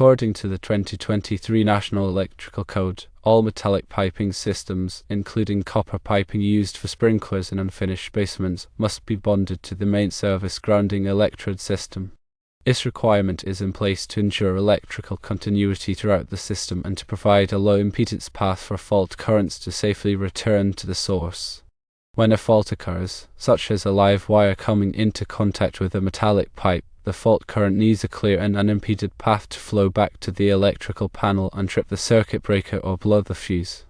According to the 2023 National Electrical Code, all metallic piping systems, including copper piping used for sprinklers in unfinished basements, must be bonded to the main service grounding electrode system. This requirement is in place to ensure electrical continuity throughout the system and to provide a low impedance path for fault currents to safely return to the source. When a fault occurs, such as a live wire coming into contact with a metallic pipe, the fault current needs a clear and unimpeded path to flow back to the electrical panel and trip the circuit breaker or blow the fuse.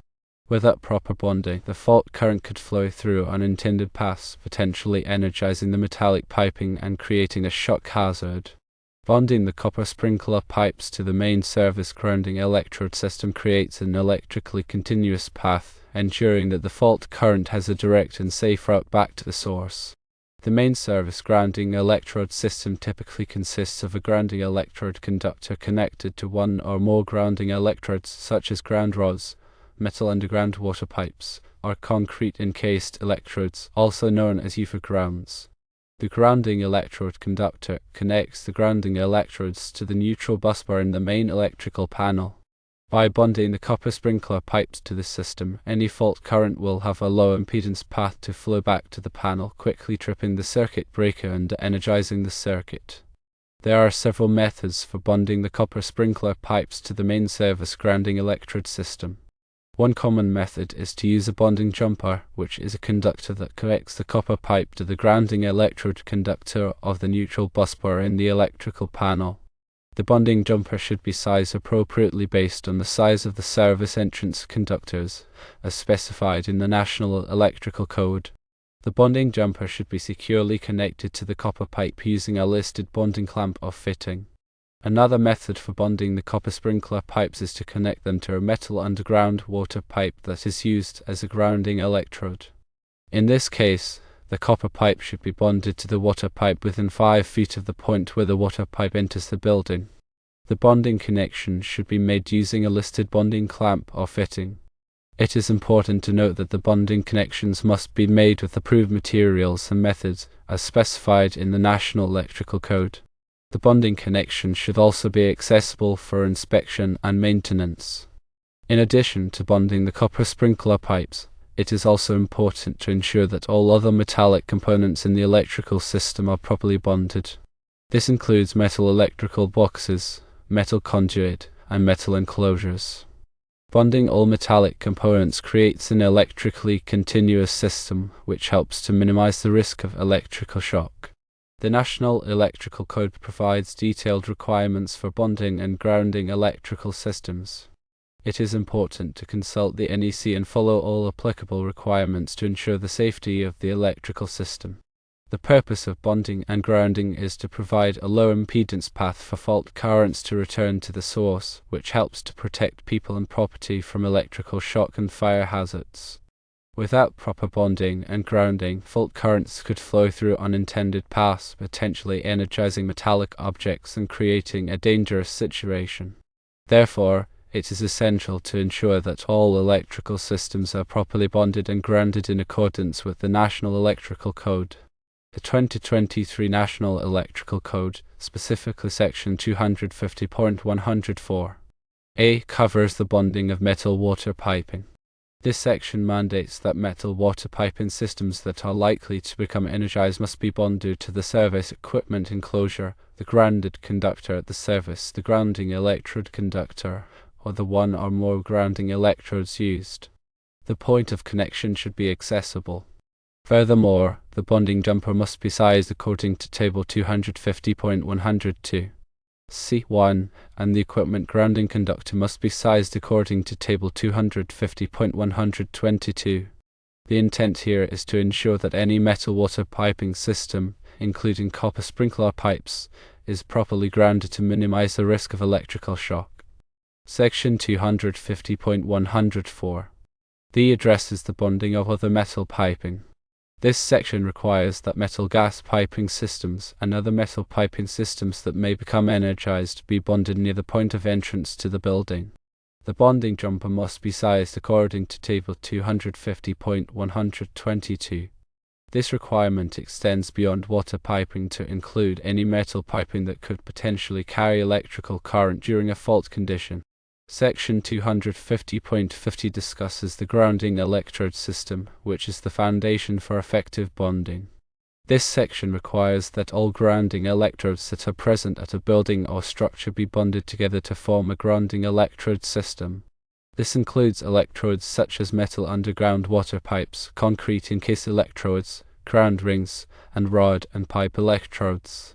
Without proper bonding, the fault current could flow through unintended paths, potentially energizing the metallic piping and creating a shock hazard. Bonding the copper sprinkler pipes to the main service grounding electrode system creates an electrically continuous path, ensuring that the fault current has a direct and safe route back to the source. The main service grounding electrode system typically consists of a grounding electrode conductor connected to one or more grounding electrodes such as ground rods, metal underground water pipes, or concrete encased electrodes, also known as UFA grounds. The grounding electrode conductor connects the grounding electrodes to the neutral busbar in the main electrical panel. By bonding the copper sprinkler pipes to the system, any fault current will have a low impedance path to flow back to the panel, quickly tripping the circuit breaker and energizing the circuit. There are several methods for bonding the copper sprinkler pipes to the main service grounding electrode system. One common method is to use a bonding jumper, which is a conductor that connects the copper pipe to the grounding electrode conductor of the neutral busbar in the electrical panel. The bonding jumper should be sized appropriately based on the size of the service entrance conductors, as specified in the National Electrical Code. The bonding jumper should be securely connected to the copper pipe using a listed bonding clamp or fitting. Another method for bonding the copper sprinkler pipes is to connect them to a metal underground water pipe that is used as a grounding electrode. In this case, the copper pipe should be bonded to the water pipe within 5 feet of the point where the water pipe enters the building. The bonding connection should be made using a listed bonding clamp or fitting. It is important to note that the bonding connections must be made with approved materials and methods as specified in the National Electrical Code. The bonding connection should also be accessible for inspection and maintenance. In addition to bonding the copper sprinkler pipes, it is also important to ensure that all other metallic components in the electrical system are properly bonded. This includes metal electrical boxes, metal conduit, and metal enclosures. Bonding all metallic components creates an electrically continuous system, which helps to minimize the risk of electrical shock. The National Electrical Code provides detailed requirements for bonding and grounding electrical systems. It is important to consult the NEC and follow all applicable requirements to ensure the safety of the electrical system. The purpose of bonding and grounding is to provide a low impedance path for fault currents to return to the source, which helps to protect people and property from electrical shock and fire hazards. Without proper bonding and grounding, fault currents could flow through unintended paths, potentially energizing metallic objects and creating a dangerous situation. Therefore, it is essential to ensure that all electrical systems are properly bonded and grounded in accordance with the National Electrical Code. The 2023 National Electrical Code, specifically Section 250.104a, covers the bonding of metal water piping. This section mandates that metal water piping systems that are likely to become energized must be bonded to the service equipment enclosure, the grounded conductor at the service, the grounding electrode conductor, or the one or more grounding electrodes used. The point of connection should be accessible. Furthermore, the bonding jumper must be sized according to Table 250.102. C1, and the equipment grounding conductor must be sized according to Table 250.122. The intent here is to ensure that any metal water piping system, including copper sprinkler pipes, is properly grounded to minimize the risk of electrical shock. Section 250.104. D addresses the bonding of other metal piping. This section requires that metal gas piping systems and other metal piping systems that may become energized be bonded near the point of entrance to the building. The bonding jumper must be sized according to Table 250.122. This requirement extends beyond water piping to include any metal piping that could potentially carry electrical current during a fault condition. Section 250.50 discusses the grounding electrode system, which is the foundation for effective bonding. This section requires that all grounding electrodes that are present at a building or structure be bonded together to form a grounding electrode system. This includes electrodes such as metal underground water pipes, concrete encased electrodes, ground rings, and rod and pipe electrodes.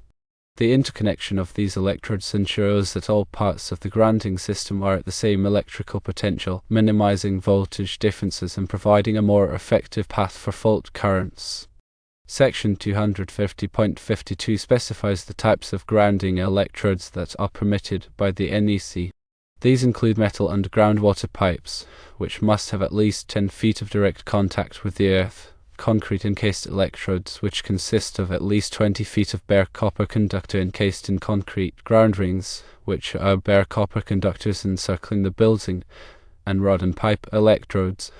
The interconnection of these electrodes ensures that all parts of the grounding system are at the same electrical potential, minimizing voltage differences and providing a more effective path for fault currents. Section 250.52 specifies the types of grounding electrodes that are permitted by the NEC. These include metal underground water pipes, which must have at least 10 feet of direct contact with the earth, concrete encased electrodes, which consist of at least 20 feet of bare copper conductor encased in concrete, ground rings, which are bare copper conductors encircling the building, and rod and pipe electrodes,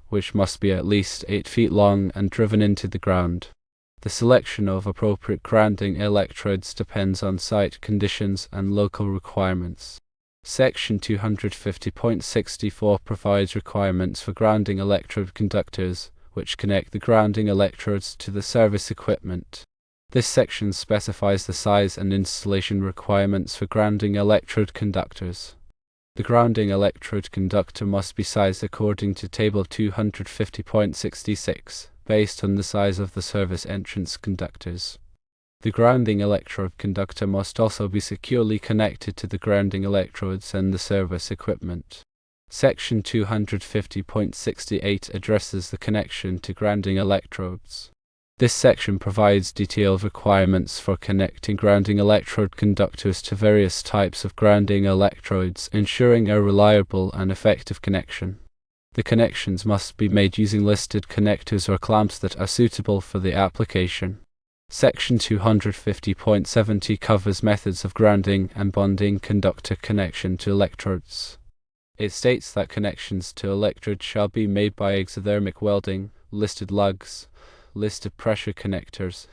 which must be at least 8 feet long and driven into the ground. The selection of appropriate grounding electrodes depends on site conditions and local requirements. Section 250.64 provides requirements for grounding electrode conductors, which connect the grounding electrodes to the service equipment. This section specifies the size and installation requirements for grounding electrode conductors. The grounding electrode conductor must be sized according to Table 250.66. Based on the size of the service entrance conductors. The grounding electrode conductor must also be securely connected to the grounding electrodes and the service equipment. Section 250.68 addresses the connection to grounding electrodes. This section provides detailed requirements for connecting grounding electrode conductors to various types of grounding electrodes, ensuring a reliable and effective connection. The connections must be made using listed connectors or clamps that are suitable for the application. Section 250.70 covers methods of grounding and bonding conductor connection to electrodes. It states that connections to electrodes shall be made by exothermic welding, listed lugs, listed pressure connectors,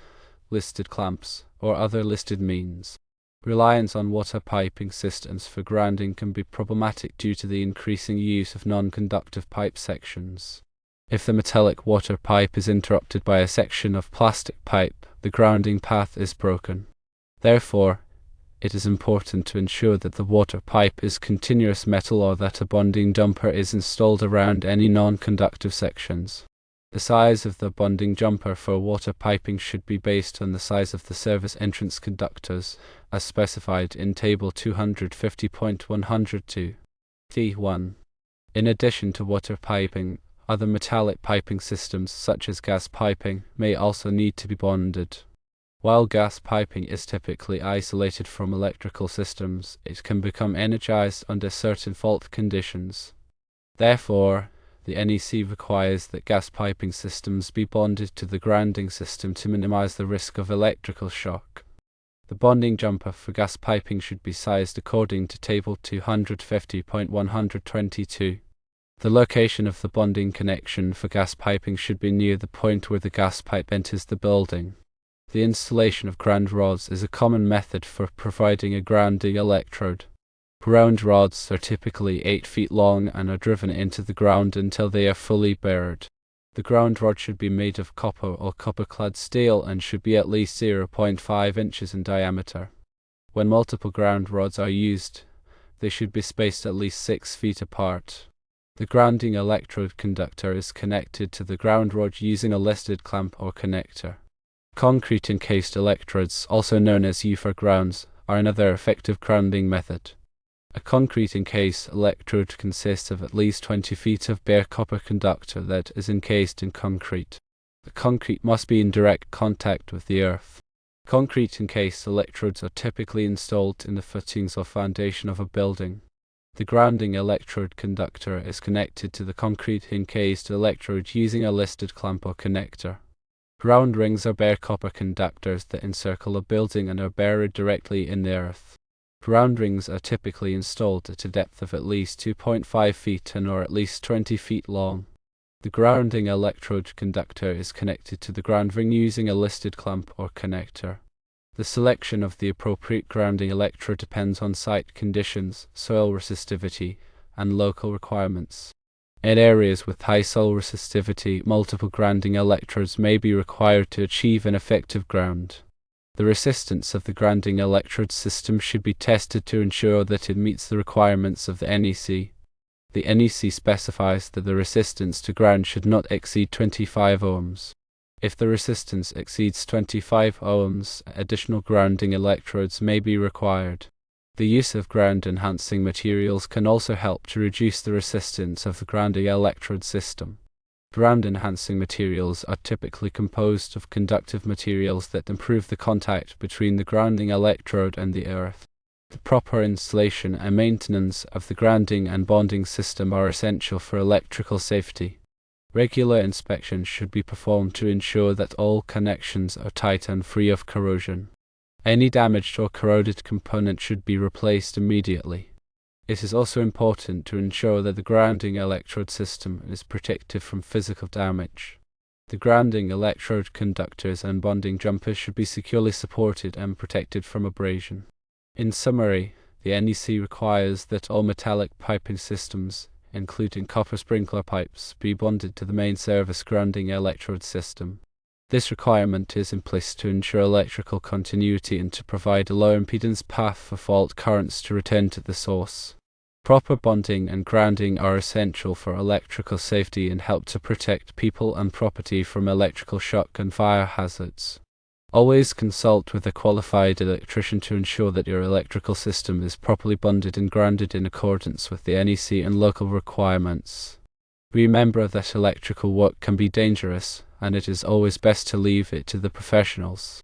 listed clamps, or other listed means. Reliance on water piping systems for grounding can be problematic due to the increasing use of non-conductive pipe sections. If the metallic water pipe is interrupted by a section of plastic pipe, the grounding path is broken. Therefore, it is important to ensure that the water pipe is continuous metal or that a bonding jumper is installed around any non-conductive sections. The size of the bonding jumper for water piping should be based on the size of the service entrance conductors, as specified in Table 250.102. D1. In addition to water piping, other metallic piping systems, such as gas piping, may also need to be bonded. While gas piping is typically isolated from electrical systems, it can become energized under certain fault conditions. Therefore, the NEC requires that gas piping systems be bonded to the grounding system to minimize the risk of electrical shock. The bonding jumper for gas piping should be sized according to Table 250.122. The location of the bonding connection for gas piping should be near the point where the gas pipe enters the building. The installation of ground rods is a common method for providing a grounding electrode. Ground rods are typically 8 feet long and are driven into the ground until they are fully buried. The ground rod should be made of copper or copper-clad steel and should be at least 0.5 inches in diameter. When multiple ground rods are used, they should be spaced at least 6 feet apart. The grounding electrode conductor is connected to the ground rod using a listed clamp or connector. Concrete encased electrodes, also known as UFR grounds, are another effective grounding method. A concrete encased electrode consists of at least 20 feet of bare copper conductor that is encased in concrete. The concrete must be in direct contact with the earth. Concrete encased electrodes are typically installed in the footings or foundation of a building. The grounding electrode conductor is connected to the concrete encased electrode using a listed clamp or connector. Ground rings are bare copper conductors that encircle a building and are buried directly in the earth. Ground rings are typically installed at a depth of at least 2.5 feet and are at least 20 feet long. The grounding electrode conductor is connected to the ground ring using a listed clamp or connector. The selection of the appropriate grounding electrode depends on site conditions, soil resistivity, and local requirements. In areas with high soil resistivity, multiple grounding electrodes may be required to achieve an effective ground. The resistance of the grounding electrode system should be tested to ensure that it meets the requirements of the NEC. The NEC specifies that the resistance to ground should not exceed 25 ohms. If the resistance exceeds 25 ohms, additional grounding electrodes may be required. The use of ground-enhancing materials can also help to reduce the resistance of the grounding electrode system. Ground-enhancing materials are typically composed of conductive materials that improve the contact between the grounding electrode and the earth. The proper installation and maintenance of the grounding and bonding system are essential for electrical safety. Regular inspections should be performed to ensure that all connections are tight and free of corrosion. Any damaged or corroded component should be replaced immediately. It is also important to ensure that the grounding electrode system is protected from physical damage. The grounding electrode conductors and bonding jumpers should be securely supported and protected from abrasion. In summary, the NEC requires that all metallic piping systems, including copper sprinkler pipes, be bonded to the main service grounding electrode system. This requirement is in place to ensure electrical continuity and to provide a low impedance path for fault currents to return to the source. Proper bonding and grounding are essential for electrical safety and help to protect people and property from electrical shock and fire hazards. Always consult with a qualified electrician to ensure that your electrical system is properly bonded and grounded in accordance with the NEC and local requirements. Remember that electrical work can be dangerous, and it is always best to leave it to the professionals.